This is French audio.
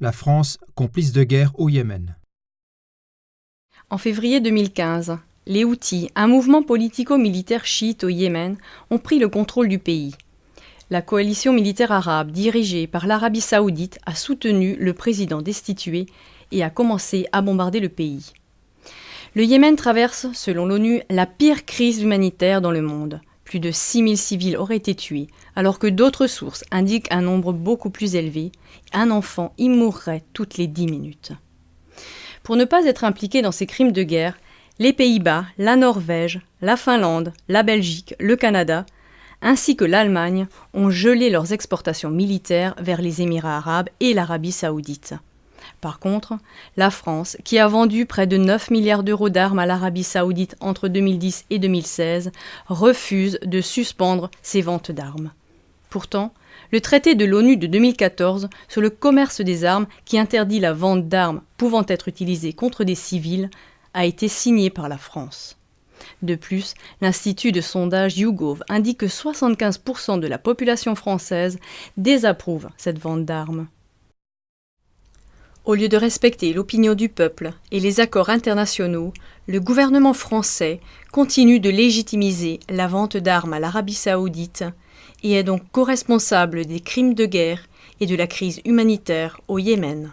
La France, complice de guerre au Yémen. En février 2015, les Houthis, un mouvement politico-militaire chiite au Yémen, ont pris le contrôle du pays. La coalition militaire arabe, dirigée par l'Arabie saoudite, a soutenu le président destitué et a commencé à bombarder le pays. Le Yémen traverse, selon l'ONU, la pire crise humanitaire dans le monde. Plus de 6000 civils auraient été tués, alors que d'autres sources indiquent un nombre beaucoup plus élevé. Un enfant y mourrait toutes les 10 minutes. Pour ne pas être impliqués dans ces crimes de guerre, les Pays-Bas, la Norvège, la Finlande, la Belgique, le Canada, ainsi que l'Allemagne, ont gelé leurs exportations militaires vers les Émirats arabes et l'Arabie saoudite. Par contre, la France, qui a vendu près de 9 milliards d'euros d'armes à l'Arabie saoudite entre 2010 et 2016, refuse de suspendre ses ventes d'armes. Pourtant, le traité de l'ONU de 2014 sur le commerce des armes, qui interdit la vente d'armes pouvant être utilisées contre des civils, a été signé par la France. De plus, l'institut de sondage YouGov indique que 75% de la population française désapprouve cette vente d'armes. Au lieu de respecter l'opinion du peuple et les accords internationaux, le gouvernement français continue de légitimiser la vente d'armes à l'Arabie saoudite et est donc co-responsable des crimes de guerre et de la crise humanitaire au Yémen.